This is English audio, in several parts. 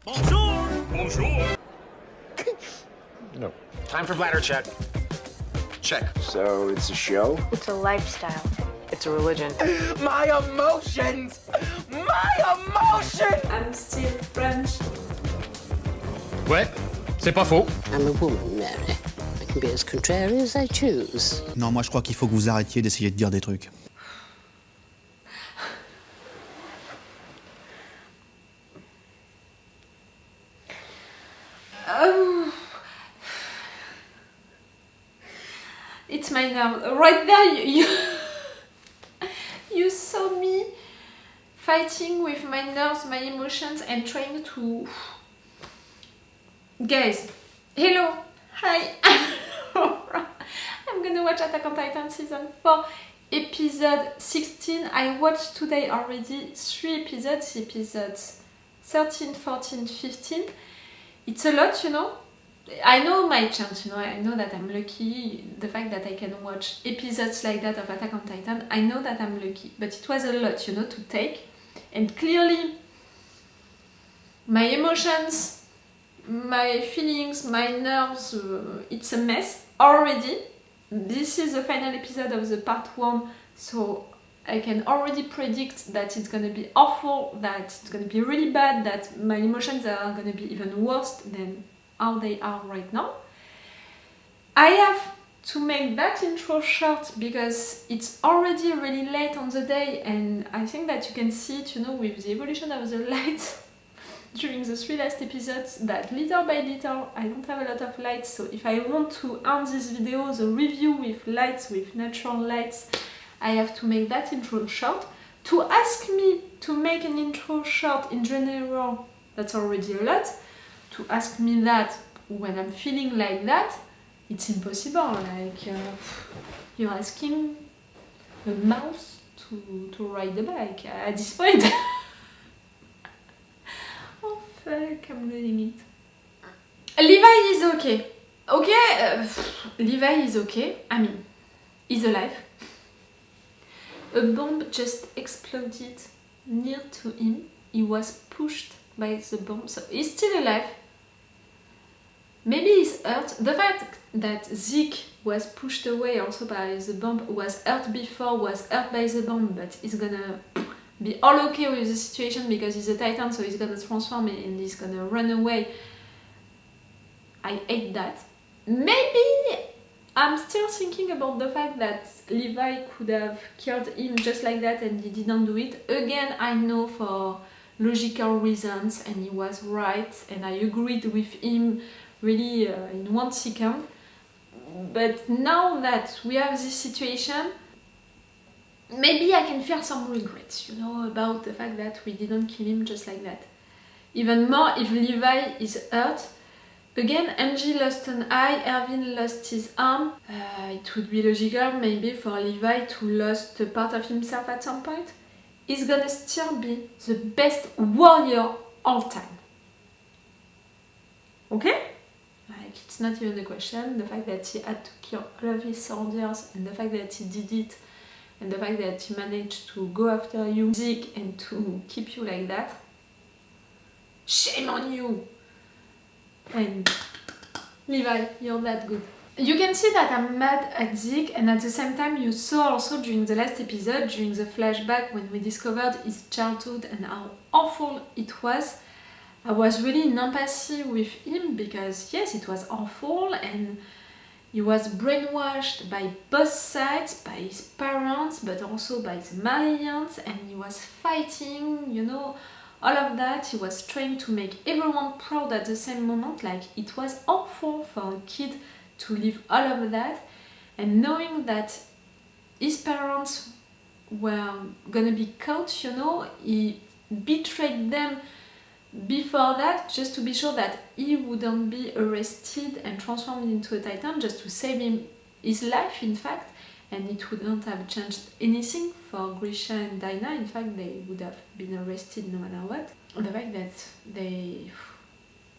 Bonjour! Bonjour! No. Time for bladder check. Check. So it's a show? It's a lifestyle. It's a religion. My emotions! My emotions! I'm still French. Ouais, c'est pas faux. I'm a woman, Mary. I can be as contrary as I choose. Non, moi je crois qu'il faut que vous arrêtiez d'essayer de dire des trucs. It's my nerve. Right there, you saw me fighting with my nerves, my emotions, and trying to... Guys, hello, hi. I'm gonna watch Attack on Titan season 4, episode 16. I watched today already 3 episodes, episodes 13, 14, 15. It's a lot, you know. I know my chance, you know, I know that I'm lucky, the fact that I can watch episodes like that of Attack on Titan, I know that I'm lucky, but it was a lot, you know, to take, and clearly my emotions, my feelings, my nerves, it's a mess already. This is the final episode of the part 1, so I can already predict that it's gonna be awful, that it's gonna be really bad, that my emotions are gonna be even worse than how they are right now. I have to make that intro short because it's already really late on the day, and I think that you can see it, you know, with the evolution of the lights during the 3 last episodes, that little by little I don't have a lot of lights, so if I want to end this video, the review with lights, with natural lights, I have to make that intro short. To ask me to make an intro short in general, that's already a lot. To ask me that when I'm feeling like that, it's impossible. Like you're asking a mouse to ride the bike at this point. Oh fuck, I'm losing it. Levi is okay. Okay, Levi is okay. I mean, he's alive. A bomb just exploded near to him. He was pushed by the bomb, so he's still alive. Maybe he's hurt. The fact that Zeke was pushed away also by the bomb, was hurt before, was hurt by the bomb, but he's gonna be all okay with the situation because he's a Titan, so he's gonna transform and he's gonna run away. I hate that. Maybe I'm still thinking about the fact that Levi could have killed him just like that and he didn't do it. Again, I know for logical reasons, and he was right, and I agreed with him really in 1 second. But now that we have this situation, maybe I can feel some regrets, you know, about the fact that we didn't kill him just like that. Even more if Levi is hurt. Again, MG lost an eye, Erwin lost his arm. It would be logical maybe for Levi to lose a part of himself at some point. He's gonna still be the best warrior all time. Okay? Like, it's not even a question. The fact that he had to kill all of his soldiers, and the fact that he did it, and the fact that he managed to go after you, Zeke, and to keep you like that. Shame on you! And Levi, you're that good. You can see that I'm mad at Zeke, and at the same time you saw also during the last episode, during the flashback when we discovered his childhood and how awful it was, I was really in empathy with him because yes, it was awful and he was brainwashed by both sides, by his parents but also by the Marleyans, and he was fighting, you know, all of that. He was trying to make everyone proud at the same moment. Like, it was awful for a kid to live all of that, and knowing that his parents were gonna be caught, you know, he betrayed them before that just to be sure that he wouldn't be arrested and transformed into a Titan, just to save him his life, in fact, and it wouldn't have changed anything for Grisha and Dinah. In fact, they would have been arrested no matter what. The fact that they...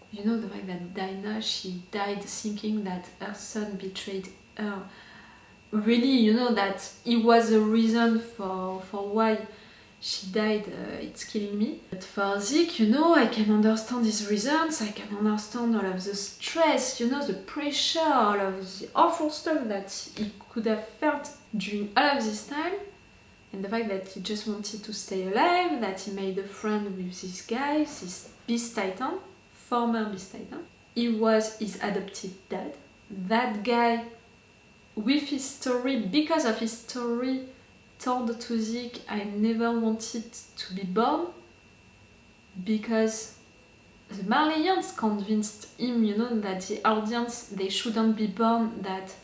You know, the fact that Dinah, she died thinking that her son betrayed her. Really, you know, that it was a reason for why she died, it's killing me. But for Zeke, you know, I can understand his reasons, I can understand all of the stress, you know, the pressure, all of the awful stuff that he could have felt during all of this time. And the fact that he just wanted to stay alive, that he made a friend with this guy, this Beast Titan, former Beast Titan. He was his adoptive dad. That guy, with his story, because of his story, told to Zeke, I never wanted to be born, because the Marleyans convinced him, you know, that the audience, they shouldn't be born, that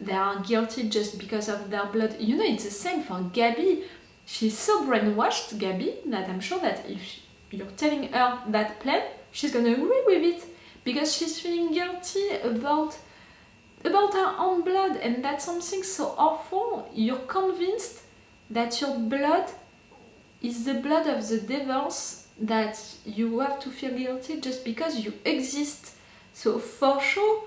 they are guilty just because of their blood. You know, it's the same for Gaby. She's so brainwashed, Gaby, that I'm sure that if you're telling her that plan, she's gonna agree with it, because she's feeling guilty about her own blood, and that's something so awful. You're convinced that your blood is the blood of the devils, that you have to feel guilty just because you exist. So for sure,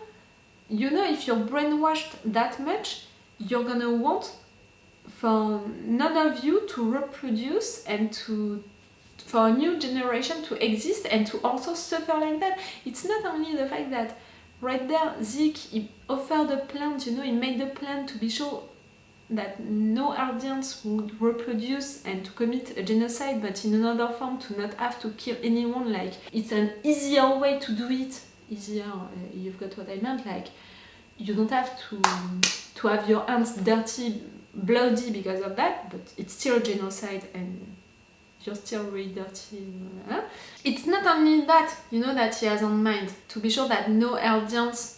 you know, if you're brainwashed that much, you're gonna want for none of you to reproduce and for a new generation to exist and to also suffer like that. It's not only the fact that right there, Zeke, he offered a plan, you know, he made a plan to be sure that no audience would reproduce and to commit a genocide, but in another form, to not have to kill anyone. Like, it's an easier way to do it. Easier, you've got what I meant, like, you don't have to have your hands dirty, bloody because of that, but it's still genocide and you're still really dirty. It's not only that, you know, that he has on mind, to be sure that no audience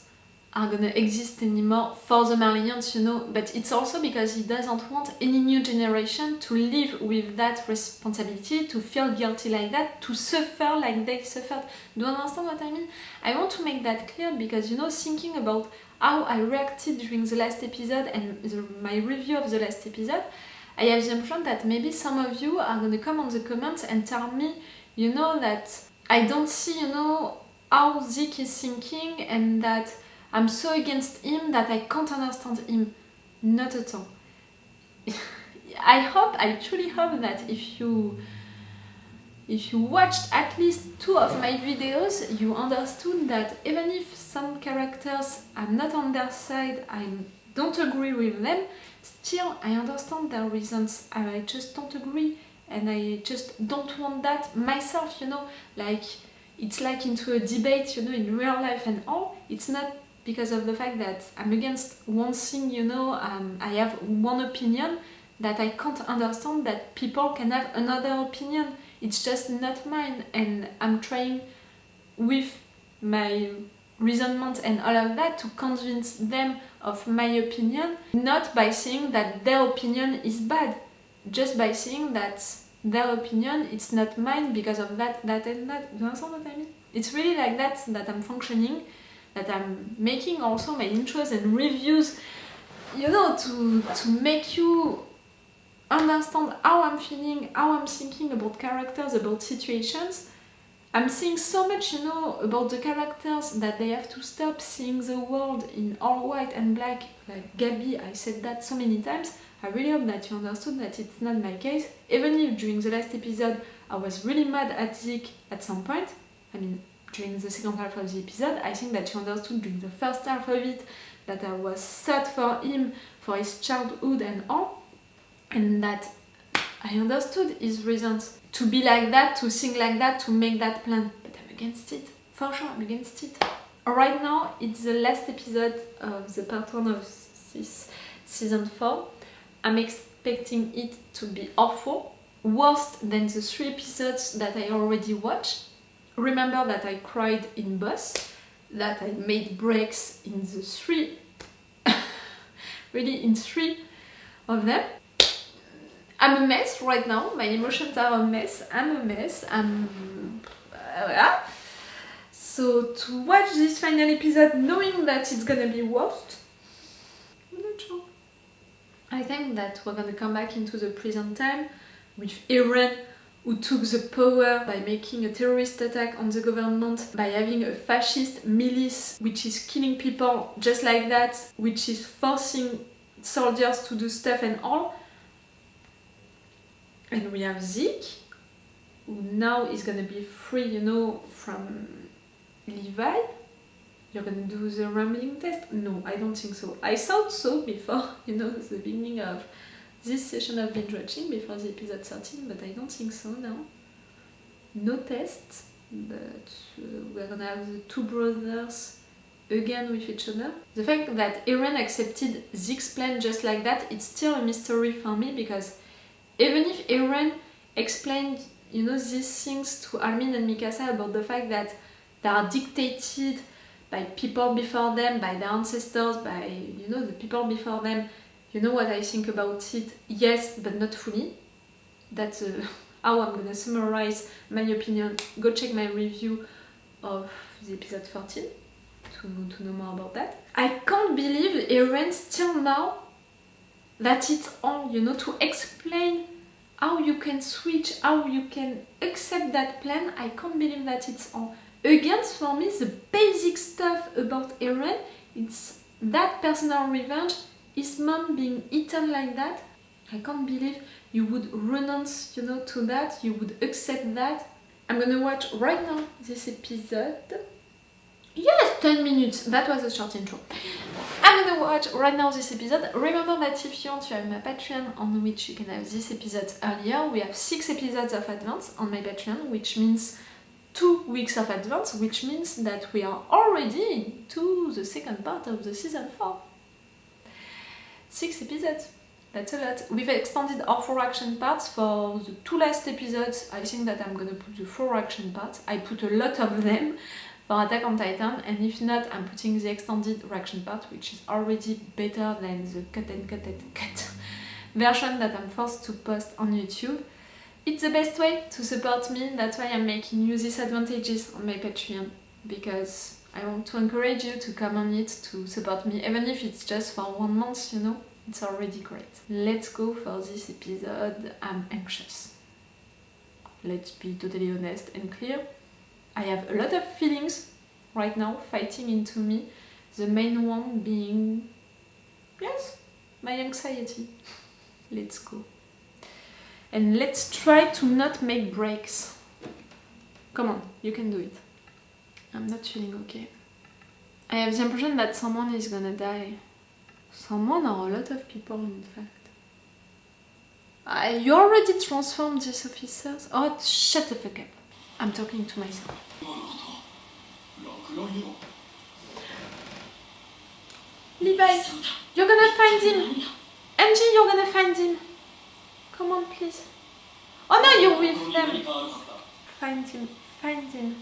are gonna exist anymore for the Marleyans, you know, but it's also because he doesn't want any new generation to live with that responsibility, to feel guilty like that, to suffer like they suffered. Do you understand what I mean? I want to make that clear because, you know, thinking about how I reacted during the last episode and my review of the last episode, I have the impression that maybe some of you are gonna come on the comments and tell me, you know, that I don't see, you know, how Zeke is thinking and that I'm so against him that I can't understand him. Not at all. I truly hope that if you watched at least 2 of my videos, you understood that even if some characters I'm not on their side, I don't agree with them, still I understand their reasons. I just don't agree and I just don't want that myself, you know, like it's like into a debate, you know, in real life and all. It's not because of the fact that I'm against one thing, you know, I have one opinion, that I can't understand that people can have another opinion. It's just not mine, and I'm trying with my reasonment and all of that to convince them of my opinion, not by saying that their opinion is bad, just by saying that their opinion it's not mine because of that and that. Do you understand what I mean? It's really like that I'm functioning, that I'm making also my intros and reviews, you know, to make you understand how I'm feeling, how I'm thinking about characters, about situations. I'm seeing so much, you know, about the characters that they have to stop seeing the world in all white and black. Like Gaby, I said that so many times. I really hope that you understood that it's not my case. Even if during the last episode I was really mad at Zeke at some point, I mean, during the second half of the episode, I think that you understood during the first half of it that I was sad for him, for his childhood and all, and that I understood his reasons to be like that, to think like that, to make that plan. But I'm against it. For sure, I'm against it. Right now, it's the last episode of the part 1 of this season 4. I'm expecting it to be awful, worse than the 3 episodes that I already watched. Remember that I cried in Boss, that I made breaks in the 3, really in 3 of them. I'm a mess right now, my emotions are a mess, I'm a mess, So to watch this final episode knowing that it's gonna be worst, I'm not sure. I think that we're gonna come back into the present time with Eren, who took the power by making a terrorist attack on the government, by having a fascist milice which is killing people just like that, which is forcing soldiers to do stuff and all. And we have Zeke, who now is gonna be free, you know, from Levi. You're gonna do the rambling test? No, I don't think so. I thought so before, you know, the beginning of this session of binge watching, before the episode 13, but I don't think so now. No test, but we're gonna have the two brothers again with each other. The fact that Eren accepted Zeke's plan just like that, it's still a mystery for me, because even if Eren explained, you know, these things to Armin and Mikasa about the fact that they are dictated by people before them, by their ancestors, by, you know, the people before them, you know what I think about it? Yes, but not fully. That's how I'm gonna summarize my opinion. Go check my review of the episode 14 to know more about that. I can't believe Eren still now that it's on, you know, to explain how you can switch, how you can accept that plan. I can't believe that it's on. Again, for me, the basic stuff about Eren, it's that personal revenge, his mom being eaten like that. I can't believe you would renounce, you know, to that, you would accept that. I'm gonna watch right now this episode. Yes, 10 minutes, that was a short intro. I'm gonna watch right now this episode. Remember that if you want to have my Patreon on which you can have this episode earlier, we have 6 episodes of advance on my Patreon, which means 2 weeks of advance, which means that we are already into the second part of the season 4. 6 episodes, that's a lot. We've extended our 4 action parts for the 2 last episodes. I think that I'm gonna put the 4 action parts. I put a lot of them for Attack on Titan, and if not, I'm putting the extended reaction part, which is already better than the cut version that I'm forced to post on YouTube. It's the best way to support me, that's why I'm making you these advantages on my Patreon, because I want to encourage you to come on it, to support me, even if it's just for 1 month, you know, it's already great. Let's go for this episode. I'm anxious. Let's be totally honest and clear. I have a lot of feelings right now fighting into me. The main one being, yes, my anxiety. Let's go. And let's try to not make breaks. Come on, you can do it. I'm not feeling okay. I have the impression that someone is gonna die. Someone or a lot of people, in fact. You already transformed these officers? Oh, shut the fuck up. I'm talking to myself. Levi, you're gonna find him. Angie, you're gonna find him. Come on, please. Oh no, you're with them. Find him, find him.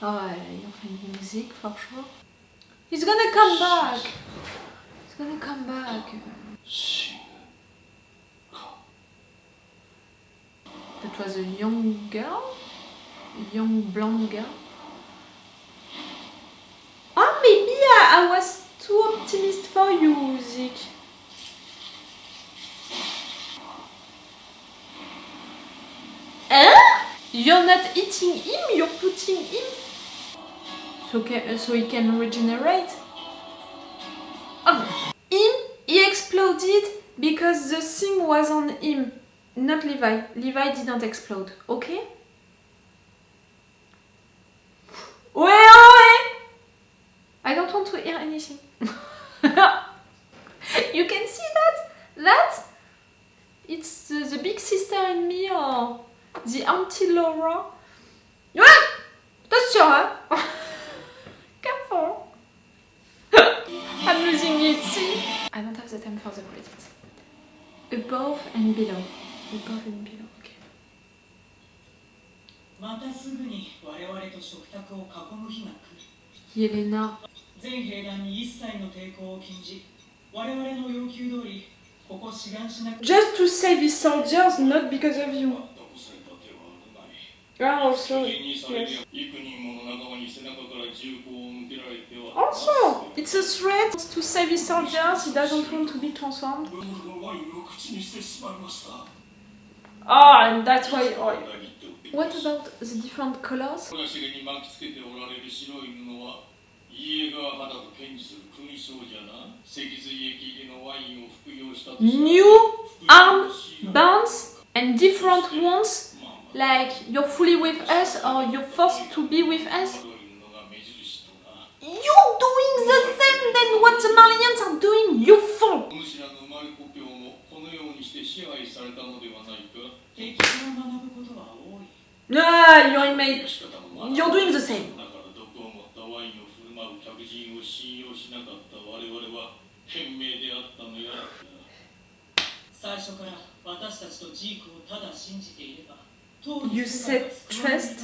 Oh, you're finding Zeke for sure. He's gonna come back. He's gonna come back. That was a young girl? A young blonde girl? Oh, maybe I was too optimistic for you, Zeke. You're not eating him, you're putting him so he can regenerate. Oh. He exploded because the thing was on him, not Levi. Levi didn't explode, okay? I don't want to hear anything. You can see that? It's the big sister in me or the Auntie Laura. Ah! Attention, hein? Careful. I'm losing it, see? I don't have the time for the credits. Above and below. Above and below, okay. Yelena. Just to save his soldiers, not because of you. Also, yes. Also, it's a threat to save his soldiers, he doesn't want to be transformed. And that's why... What about the different colors? New arm bands and different ones, like you're fully with us or you're forced to be with us. You're doing the same than what the Marleyans are doing, you fool! You're doing the same. 最初から私たちとジークをただ信じていれば You said trust,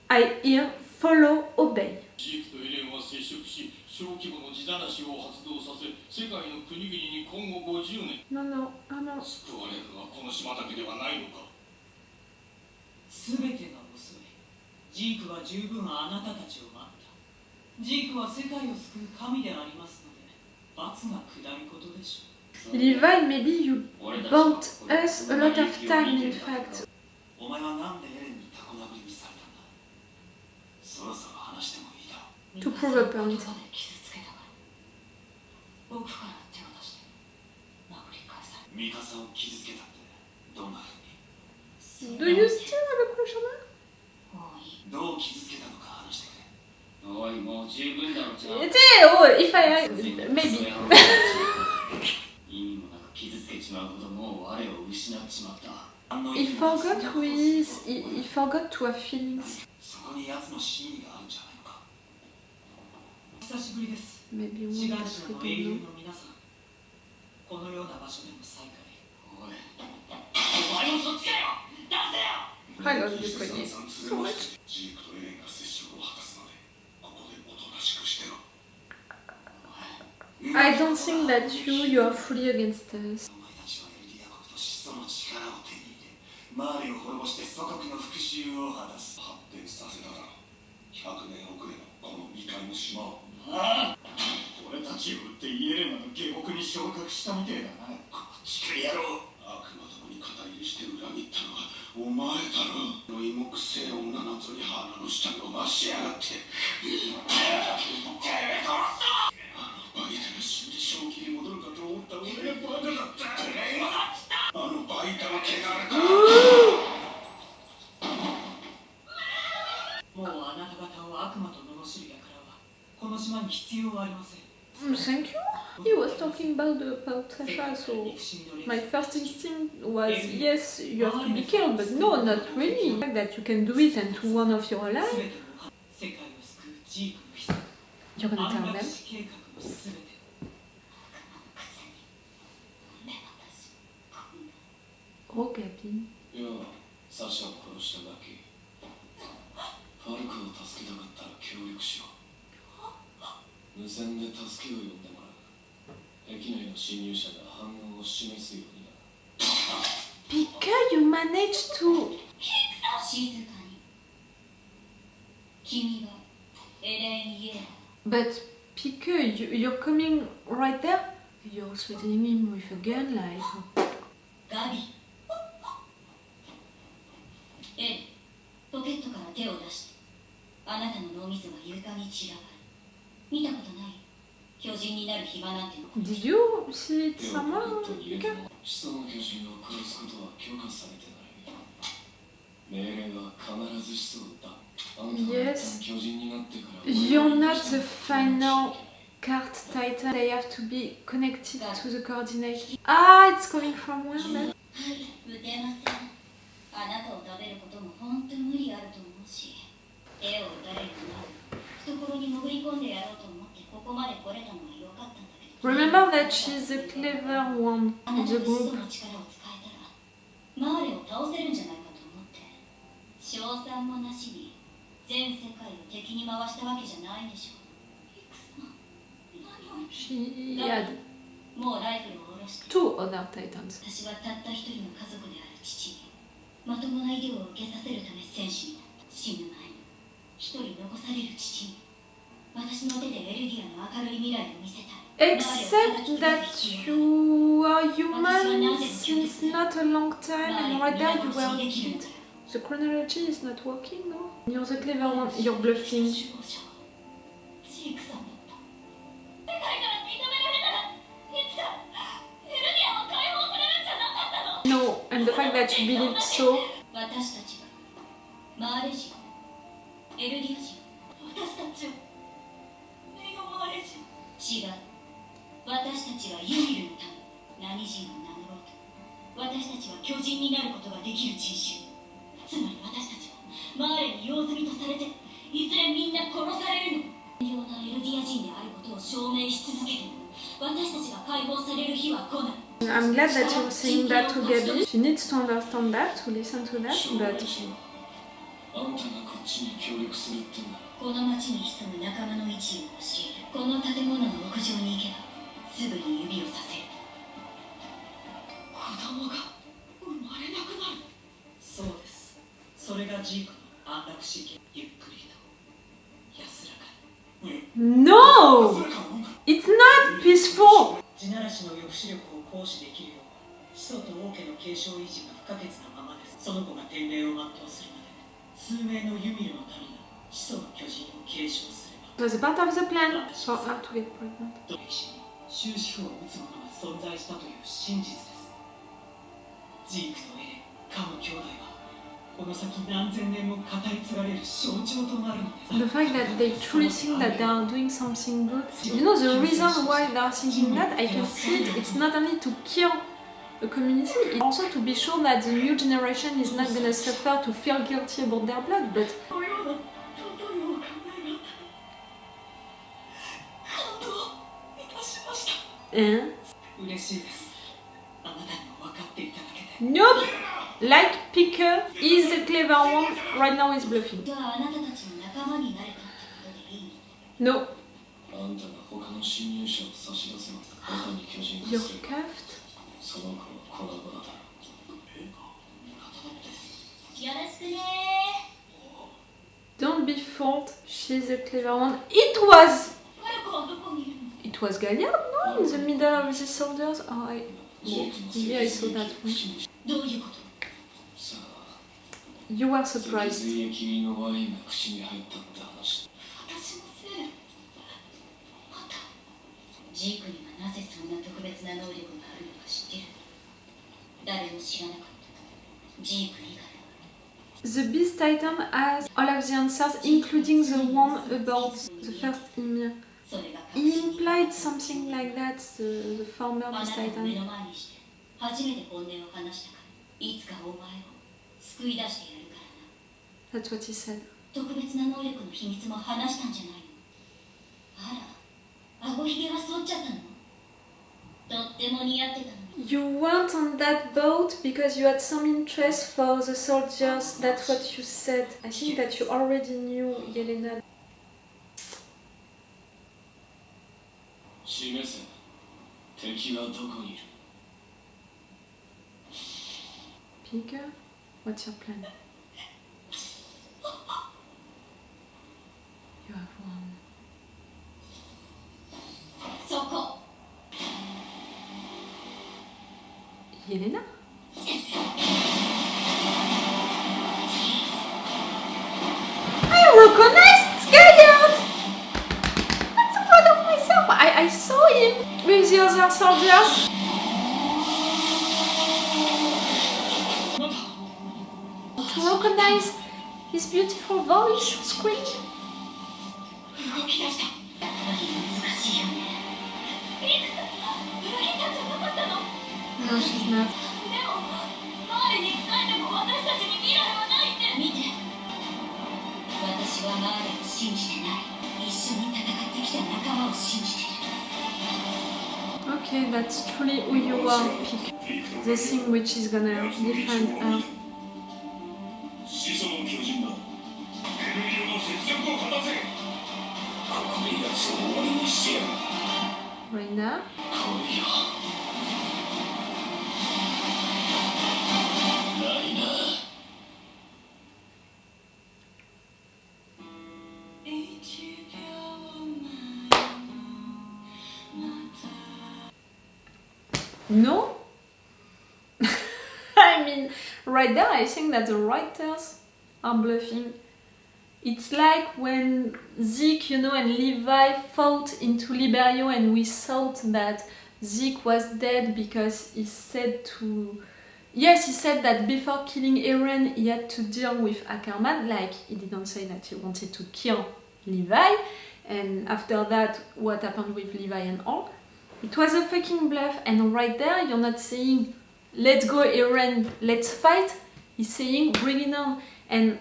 I hear follow, obey. ジークとエレンは接触し、小規模の地ざらしを発動させ、世界の国々に今後50年 No, no, 救われるのはこの島だけではないのか。全てが遅い。ジークは十分あなたたちを待った。ジークは世界を救う神でありますので、罰が下ることでしょう。 Levi, maybe you bought us a lot of time, in fact. お前はなんでエレンにタコ殴りにされたんだ。そろそろ話してもいいだろう。 To prove a point. 僕から手を出して殴り返され。ミカサを傷つけたってどんな風に。 Do you still have a crush on her? どう傷つけたのか話してくれ。おい、もう十分だろじゃあ。Oh, if I... maybe. 意味もなく傷つけちまうほどもう我を失っちまった。 He forgot who he is. He forgot to have feelings. そこに奴の真意があるんじゃないのか。久しぶりです。 Maybe 志 one 願 that 者 we の英 don't 雄 know. の皆さん、このような場所での再会。おい、お前もそっちかよ。出せよ。 I love you, Pieck. So much. ジークとエレンが接触を果たすので、ここでおとなしくしてろ。 I don't think that you are fully against us. お前たちはエルディア国と始祖の力を手に入れ、マーレを滅ぼして祖国の復讐を果たす。発展させただろう。100年遅れのこの未開の島を。俺たちを撃ってイエレナの下僕に昇格したみてえだな。このチクリ野郎。悪魔どもに肩入れして裏切ったのはお前だろ。の芋くせえ女謎に鼻の下伸ばしやがって。てめえ殺すぞ。バイタが死んで正気に戻るかと思った俺がバカだった。てめえはあのバイタの汚れか。もうあなた方を悪魔と罵る輩はこの島に必要はありません。 Thank you. He was talking about Sasha, so my first instinct was yes, you have to be killed, but no, not really. The fact that you can do it and to one of your life, 全ての世界を救うジークの秘策。 you're gonna 安 tell 楽 them. 死計画の全て。 Oh, Gaby. いや、サシャを殺しただけ。ファルクを助けたかったら協力しろ。無線で助けを呼んでもらう。駅内の侵入者が反応を示すようにな。Pieck, you managed to. 静かに君がエレン・イエレン But Pieck, you're coming right there. You're threatening him with a gun, like. ガビエレンポケットから手を出してあなたの脳みそが床に散らばる見たことない巨人になる暇なんて Did you see it 手をポケ somewhere? ットに入れ Pieck? ても始祖の巨人を殺すことは許可されてない。命令は必ず始祖だ。あんたが一旦巨人になってから You're not the final card titan. They have to be connected to the coordinate. Ah, it's coming from where then? はい撃てませんあなたを食べることも本当に無理あると思うし絵を撃たれるなら懐に潜り込んでやろうと思ってここまで来れたのは良かったんだけど Remember that she's the clever one あな of た the が始祖 group. の力を使えたらマーレを倒せるんじゃないかと思って賞賛もなしに全世界を敵に回したわけじゃないでしょ She had もうライフルを下ろして two other titans. 私はたった一人の家族である父にまともな医療を受けさせるため戦士になった死ぬ前に一人残される父に私の手でエルディアの明るい未来を見せたい Except that you are human since not a long time and right there you were a kid. The chronology is not working, no? You're the clever one, you're bluffing. ジークさんの believed so. 私たちはマーレ人、エルディア人、私たちはネオマーレ人。違う。私たちはユミルの民、何人を名乗ろうと私たちは巨人になることができる人種。つまり私たちはマーレに用済みとされていずれみんな殺されるの。重要なエルディア人であることを証明し続ける。私たちが解放される日は来ない。I'm glad that you're saying that to Gaby. She needs to understand that, to listen to that, but... あんたがこっちに協力するってんだ。この町に潜む仲間の位置を教える。この建物の屋上に行けばすぐに指をさせる。子供が生まれなくなる。そうです。それがジークの安楽死刑。ゆっくりと安らかに。No! It's not peaceful! 地ならしの抑止力を行使できるよう始祖と王家の継承維持が不可欠なままです。その子が天命を全うするまで数名のユミルの民が始祖の巨人を継承すれば It was a part of the plan for her to get pregnant. 歴史に終止符を打つものが存在したという真実です。ジークとエレン、カム兄弟はこの先何千年も語り継がれる象徴となるのです。 The fact that they truly think that they are doing something good. You know, the reason why they are thinking that, I can see it, it's not only to kill a community, it's also to be sure that the new generation is not gonna suffer to feel guilty about their blood, but... このような尊いお考えが感動いたしました。嬉しいです。あなたにも分かっていただけて。 Nope! Like Pieck is the clever one, right now is bluffing. じゃああなたたちの仲間になれたってことでいいの？ No. あんたが他の侵入者を差し出せば他に巨人 You're 化する。 cuffed? その子はコラボだだろ。よろしくね Don't be fooled, she's the clever one. It was... ー。この子はどこにいるの？ It was Galliard, no? In the middle of the soldiers? Oh, maybe I saw that one. どういうこと？さあ、 You were つい surprised. に君のワインが口に入ったって話。私のせい。また。ジークにはなぜそんな特別な能力があるのか知ってる？誰も知らなかった。ジーク以外。 The Beast Titan has all of the answers, including the one about the first Ymir. それが He implied something like that, the former あな Beast たを目 Titan. の前にして初めて本音を話したからいつかお前を救い出してやるからな。 That's what he said. 特別な能力の秘密も話したんじゃないの？あら、顎ひげは剃っちゃったの？とっても似合ってたのに。 You weren't on that boat because you had some interest for the soldiers, that's what you said. I think that you already knew, Yelena. 示せ。敵はどこにいる？ Pieck, what's your plan? You have one. そこ。 Yelena? I recognized Galliard! I'm so proud of myself! I saw him with the other soldiers! To recognize his beautiful voice, scream. 動き出した。難しいよね。ピークさん、裏切ったんじゃなかったの？ No, she's not. でも、マーレに伝えても私たちに未来はないって。見て。私はマーレを信じてない。一緒に戦ってきた仲間を信じている。 Okay, that's truly who you are, Pieck. The thing which is gonna defend her. 始祖の巨人だ。レベリオの雪辱を果たせ。ここで奴を終わりにしてやる。 Reiner. 来いよ。ライナー。 No? I mean, right there I think that the writers are bluffing. It's like when Zeke, and Levi fought into Liberio and we thought that Zeke was dead because he said to yes, he said that before killing Eren, he had to deal with Ackerman. Like, he didn't say that he wanted to kill Levi. And after that, what happened with Levi and all. It was a fucking bluff. And right there, you're not saying, let's go Eren, let's fight. He's saying, bring it on. And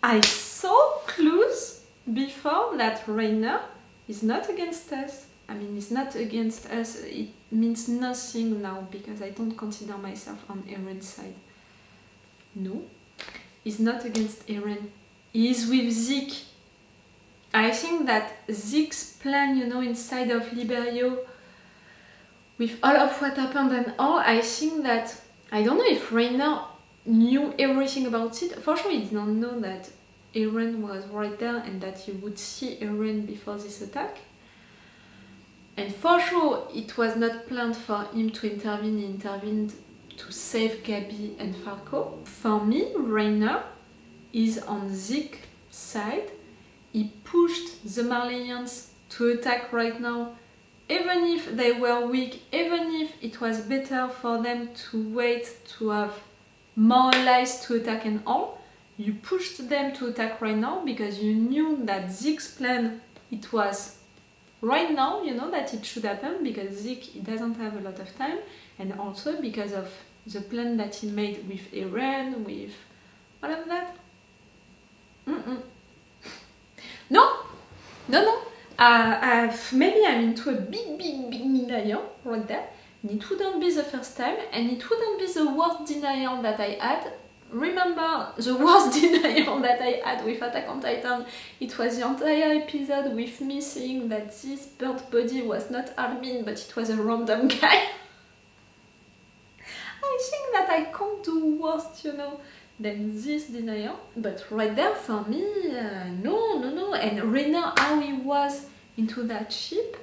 I saw clues before that Reiner is not against us. I mean, it's not against us. It means nothing now because I don't consider myself on Eren's side. No, he's not against Eren. He is with Zeke. I think that Zeke's plan, you know, inside of Liberio, with all of what happened and all, I think that, I don't know if Reiner knew everything about it. For sure, he didn't know that Eren was right there and that you would see Eren before this attack. And for sure, it was not planned for him to intervene. He intervened to save Gaby and Falco. For me, Reiner is on Zeke's side. He pushed the Marleyans to attack right now. Even if they were weak, even if it was better for them to wait to have more allies to attack and all, you pushed them to attack right now because you knew that Zeke's plan, it was right now, you know, that it should happen because Zeke, he doesn't have a lot of time, and also because of the plan that he made with Eren, with all of that. No. Maybe I'm into a big denial right there. And it wouldn't be the first time, and it wouldn't be the worst denial that I had. Remember the worst denial that I had with Attack on Titan? It was the entire episode with me saying that this burnt body was not Armin, but it was a random guy. I think that I can't do worse, you know, than this denial. But right there, for me, no. And Reiner, how he was into that ship,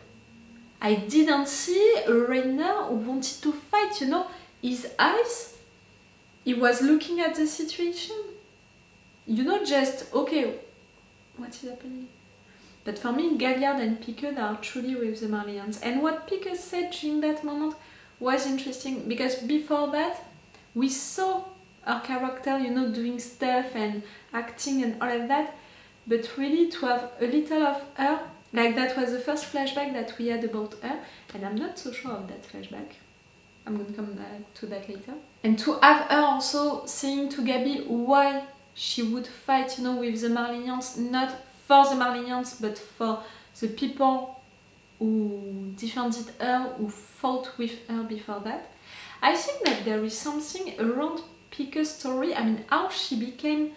I didn't see a Reiner who wanted to fight, you know, his eyes. He was looking at the situation. You know, just, okay, what is happening? But for me, Galliard and Pieck are truly with the Marleyans. And what Pieck said during that moment was interesting, because before that, we saw her character, you know, doing stuff and acting and all of that. But really, to have a little of her, like that was the first flashback that we had about her. And I'm not so sure of that flashback. I'm going to come back to that later. And to have her also saying to Gaby why she would fight, you know, with the Marleyans, not for the Marleyans, but for the people who defended her, who fought with her before that. I think that there is something around Pieck's story, I mean, how she became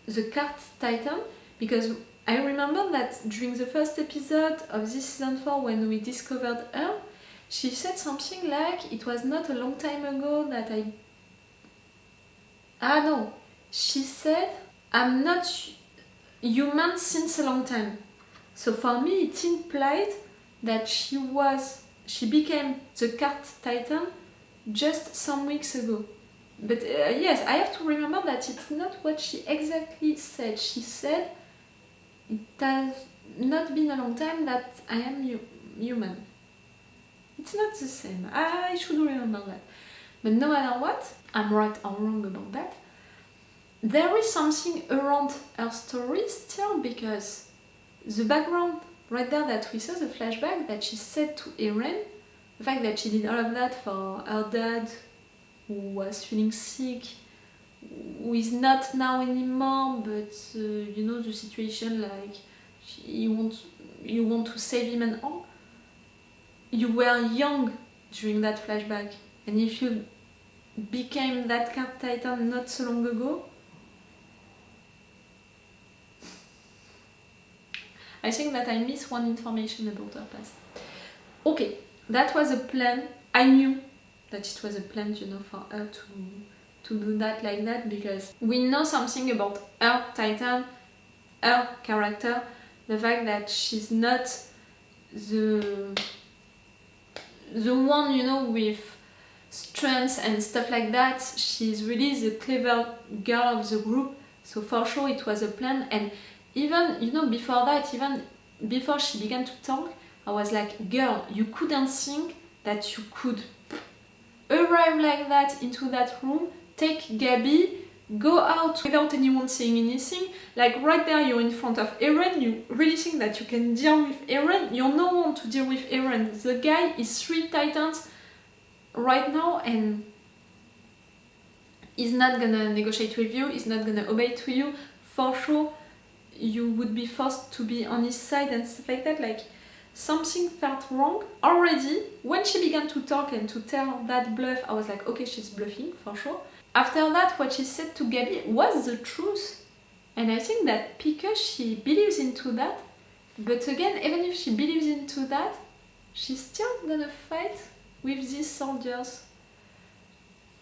the Cart Titan, because I remember that during the first episode of this season 4, when we discovered her, she said something like, it was not a long time ago that she said, I'm not human since a long time. So for me, it implied that she became the Cart Titan just some weeks ago. But yes, I have to remember that it's not what she exactly said. She said, it has not been a long time that I am human. It's not the same. I should remember that. But no matter what, I'm right or wrong about that, there is something around her story still, because the background right there that we saw, the flashback that she said to Eren, the fact that she did all of that for her dad, who was feeling sick, who is not now anymore, but you know, the situation, like you want to save him and all. You were young during that flashback, and if you became that Cart Titan not so long ago, I think that I missed one information about her past. Okay, that was a plan. I knew that it was a plan, you know, for her to do that like that, because we know something about her Titan, her character, the fact that she's not the one, you know, with strengths and stuff like that. She's really the clever girl of the group, so for sure it was a plan. And even, you know, before that, even before she began to talk, I was like, girl, you couldn't think that you could arrive like that into that room, take Gaby, go out without anyone saying anything. Like right there, you're in front of Eren, you really think that you can deal with Eren. You're no one to deal with Eren. The guy is 3 titans right now and he's not gonna negotiate with you, he's not gonna obey to you. For sure, you would be forced to be on his side and stuff like that. Like, something felt wrong already. When she began to talk and to tell that bluff, I was like, okay, she's bluffing, for sure. After that, what she said to Gaby was the truth. And I think that Pieck, she believes into that. But again, even if she believes into that, she's still gonna fight with these soldiers.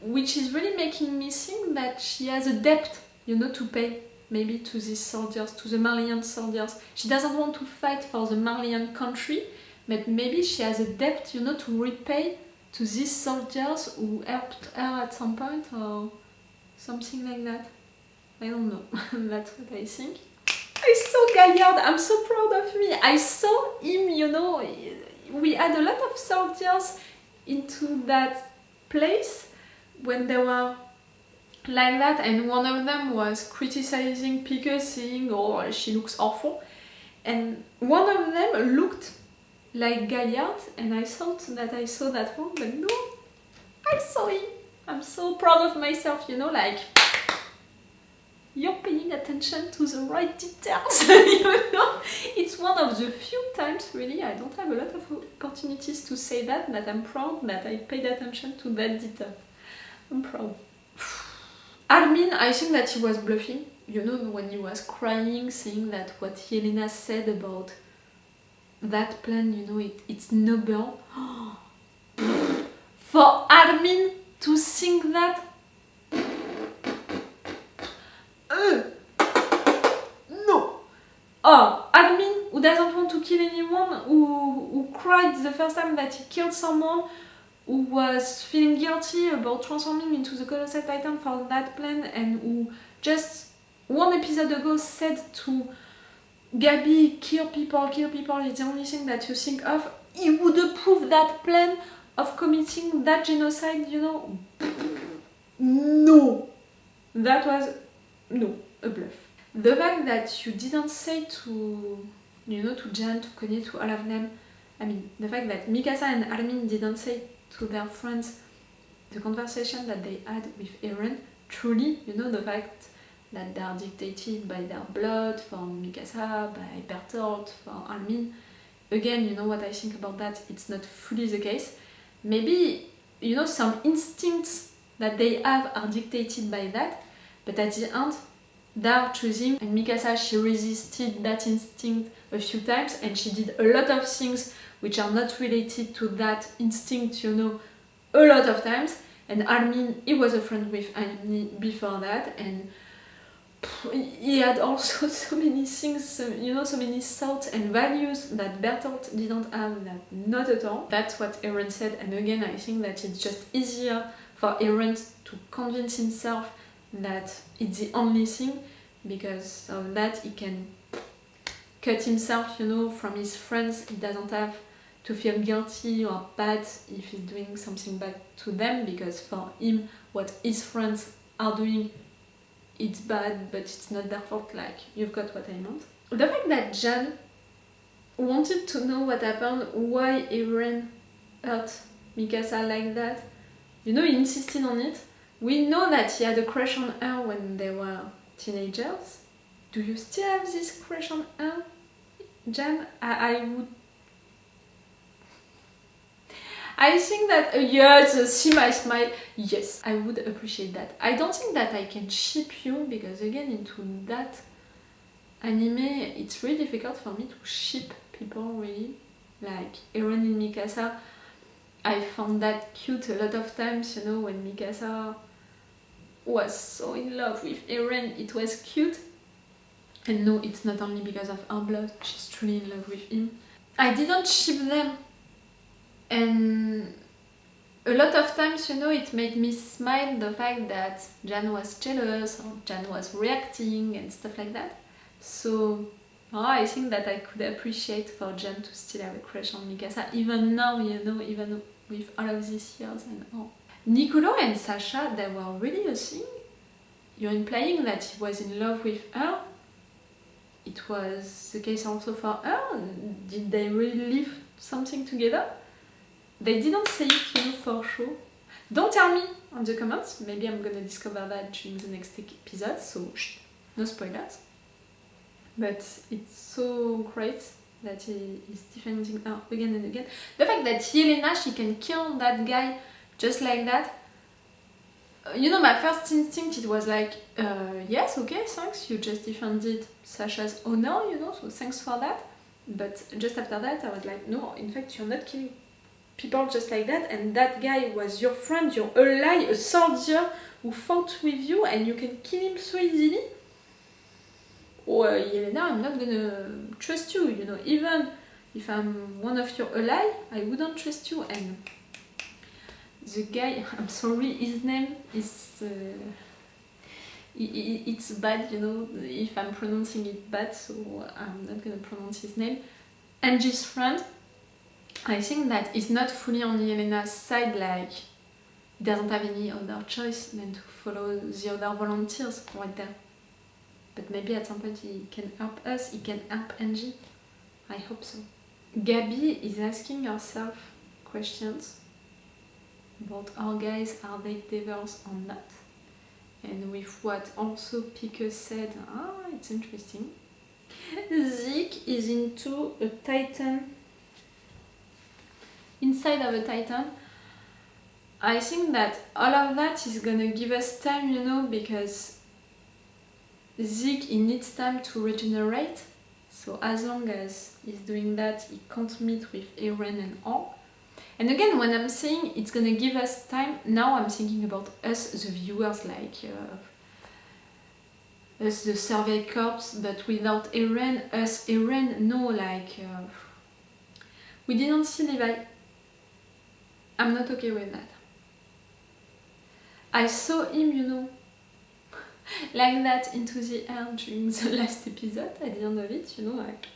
Which is really making me think that she has a debt, you know, to pay. Maybe to these soldiers, to the Marleyan soldiers. She doesn't want to fight for the Marleyan country, but maybe she has a debt, you know, to repay to these soldiers who helped her at some point or something like that. I don't know. That's what I think. I saw Galliard. I'm so proud of me. I saw him, you know, we had a lot of soldiers into that place when they were like that, and one of them was criticizing Pieck, saying, oh, she looks awful, and one of them looked like Galliard, and I thought that I saw that wrong, but no, I saw him. I'm so proud of myself, you know, like, you're paying attention to the right details, you know. It's one of the few times, really, I don't have a lot of opportunities to say that I'm proud that I paid attention to that detail. I'm proud. Armin, I think that he was bluffing, you know, when he was crying, saying that what Yelena said about that plan, you know, it's noble. For Armin to think that... No! Oh, Armin, who doesn't want to kill anyone, who cried the first time that he killed someone, who was feeling guilty about transforming into the Colossal Titan for that plan, and who just 1 episode ago said to Gaby, kill people, it's the only thing that you think of. He would approve that plan of committing that genocide, you know. No! That was, no, a bluff. The fact that you didn't say to, you know, to Jan, to Connie, to all of them, I mean, the fact that Mikasa and Armin didn't say to their friends the conversation that they had with Eren, truly, you know, the fact that they are dictated by their blood, for Mikasa, by Bertolt, for Armin. Again, you know what I think about that, it's not fully the case. Maybe, you know, some instincts that they have are dictated by that, but at the end, they are choosing, and Mikasa, she resisted that instinct a few times, and she did a lot of things which are not related to that instinct, you know, a lot of times. And Armin, he was a friend with Annie before that, and he had also so many things, you know, so many thoughts and values that Bertolt didn't have, that not at all. That's what Eren said, and again, I think that it's just easier for Eren to convince himself that it's the only thing, because of that he can cut himself, you know, from his friends. He doesn't have to feel guilty or bad if he's doing something bad to them, because for him, what his friends are doing, it's bad, but it's not their fault. Like, you've got what I meant. The fact that Jan wanted to know what happened, why Eren hurt Mikasa like that, you know, he insisted on it. We know that he had a crush on her when they were teenagers. Do you still have this crush on her, Jan? I think that, yes, see my smile, yes, I would appreciate that. I don't think that I can ship you, because again, into that anime, it's really difficult for me to ship people, really. Like, Eren and Mikasa, I found that cute a lot of times, you know, when Mikasa was so in love with Eren, it was cute. And no, it's not only because of her blood, she's truly in love with him. I didn't ship them. And a lot of times, you know, it made me smile, the fact that Jan was jealous, or Jan was reacting and stuff like that. So, I think that I could appreciate for Jan to still have a crush on Mikasa, even now, you know, even with all of these years and all. Nicolo and Sasha, they were really a thing. You're implying that he was in love with her. It was the case also for her. Did they really live something together? They didn't say it, you know, for sure. Don't tell me on the comments. Maybe I'm gonna discover that during the next episode, so no spoilers. But it's so great that he is defending her again and again. The fact that Yelena, she can kill that guy just like that. You know, my first instinct, it was like, yes, okay, thanks, you just defended Sasha's honor, you know, so thanks for that. But just after that, I was like, no, in fact, you're not killing people just like that, and that guy was your friend, your ally, a soldier who fought with you, and you can kill him so easily. Or Yelena, I'm not gonna trust you, you know, even if I'm one of your ally, I wouldn't trust you. And the guy, I'm sorry, his name is it's bad, you know, if I'm pronouncing it bad, so I'm not gonna pronounce his name. Angie's friend, I think that he's not fully on Yelena's side, like he doesn't have any other choice than to follow the other volunteers right there. But maybe at some point he can help us, he can help Angie. I hope so. Gaby is asking herself questions about our guys, are they devils or not? And with what also Pieck said, it's interesting. Zeke is into a titan. Inside of a titan. I think that all of that is gonna give us time, you know, because Zeke, he needs time to regenerate. So as long as he's doing that, he can't meet with Eren and all. And again, when I'm saying it's gonna give us time, now I'm thinking about us, the viewers, like us, the survey corps, but without Eren, us, Eren, no, like we didn't see Levi. I'm not okay with that. I saw him, you know, like that into the air during the last episode. At the end of it, you know, like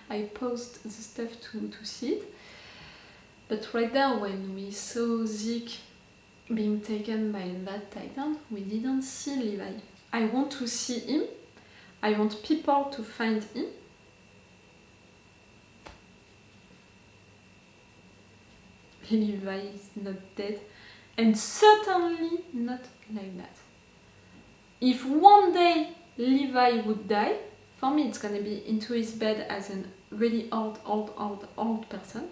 I paused the stuff to see it. But right there, when we saw Zeke being taken by that titan, we didn't see Levi. I want to see him. I want people to find him. Levi is not dead, and certainly not like that. If one day Levi would die, for me it's gonna be into his bed as a really old person.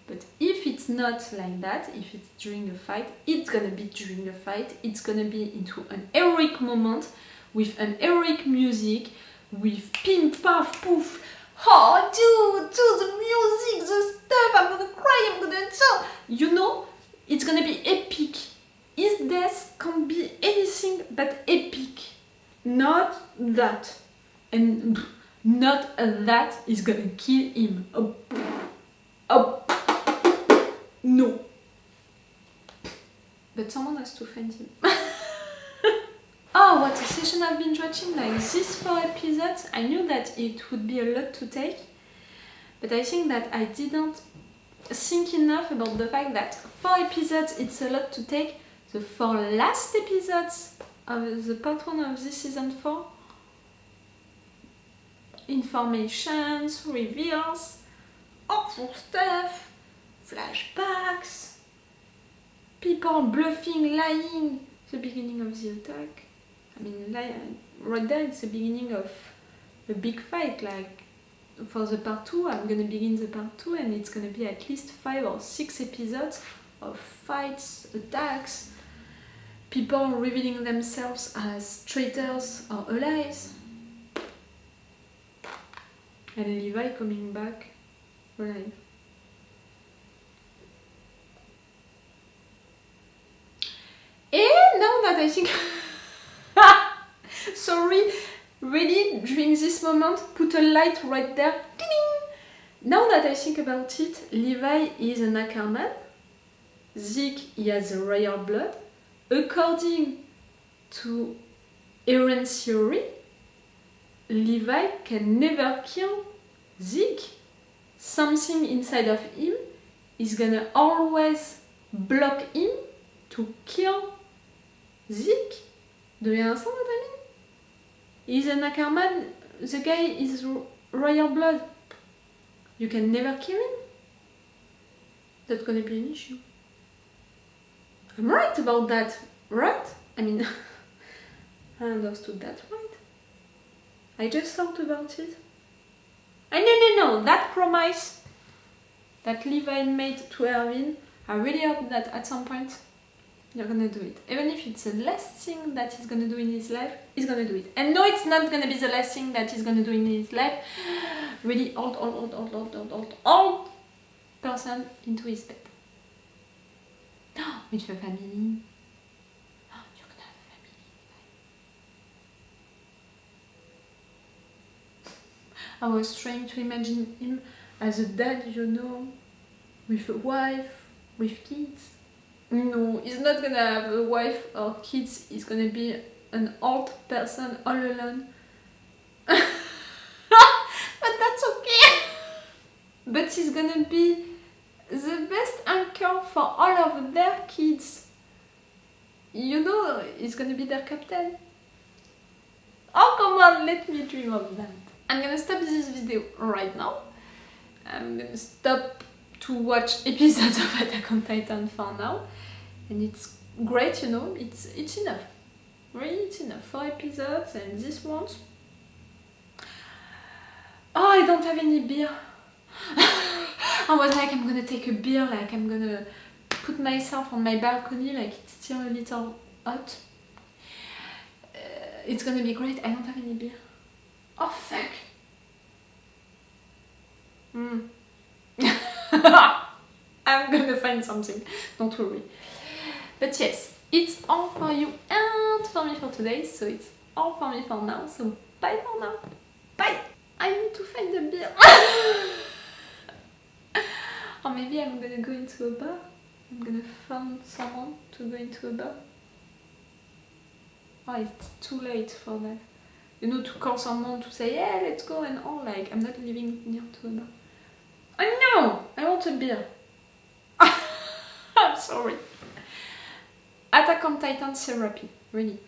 But if it's not like that, if it's during a fight, it's gonna be during a fight. It's gonna be into an heroic moment with an heroic music, with pim paf poof. Oh, do the music, the stuff. I'm gonna cry. I'm gonna tell. You know, it's gonna be epic. His death can't be anything but epic. Not that, and not that is gonna kill him. No. But someone has to find him. Oh, what a session I've been watching, like these 4 episodes. I knew that it would be a lot to take, but I think that I didn't think enough about the fact that 4 episodes, it's a lot to take. The 4 last episodes of the part 1 of this season 4, informations, reveals, awful stuff, flashbacks, people bluffing, lying, the beginning of the attack. I mean, right there it's the beginning of a big fight. Like, for the part 2, I'm gonna begin the part 2 and it's gonna be at least 5 or 6 episodes of fights, attacks, people revealing themselves as traitors or allies, and Levi coming back alive. And now that I think... Sorry, really, during this moment, put a light right there. Ding! Now that I think about it, Levi is an Ackerman. Zeke, he has a rare blood. According to Eren's theory, Levi can never kill Zeke. Something inside of him is gonna always block him to kill Zeke? Do you understand what I mean? He's an Ackerman, the guy is royal blood. You can never kill him? That's gonna be an issue. I'm right about that, right? I mean, I understood that right. I just thought about it. No, that promise that Levi made to Armin, I really hope that at some point you're gonna do it. Even if it's the last thing that he's gonna do in his life, he's gonna do it. And no, it's not gonna be the last thing that he's gonna do in his life. Really old person into his bed. With a family. You're gonna have a family. I was trying to imagine him as a dad, you know, with a wife, with kids. No, he's not gonna have a wife or kids, he's gonna be an old person all alone. But that's okay! But he's gonna be the best anchor for all of their kids. You know, he's gonna be their captain. Oh, come on, let me dream of that. I'm gonna stop this video right now. I'm gonna stop to watch episodes of Attack on Titan for now. And it's great, you know, it's enough. Really, it's enough. 4 episodes and this one. Oh, I don't have any beer. I was like, I'm gonna take a beer, like I'm gonna put myself on my balcony, like it's still a little hot. It's gonna be great. I don't have any beer. Oh, fuck. I'm gonna find something, don't worry. But yes, it's all for you and for me for today, so it's all for me for now, so bye for now. Bye! I need to find a beer. Or maybe I'm gonna go into a bar. I'm gonna find someone to go into a bar. Oh, it's too late for that. You know, to call someone to say, yeah, let's go and all, like, I'm not living near to a bar. I know! I want a beer. I'm sorry. Attack on Titan therapy, really.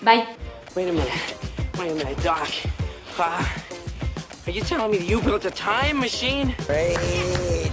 Bye. Wait a minute, Doc. Are you telling me that you built a time machine? Hey.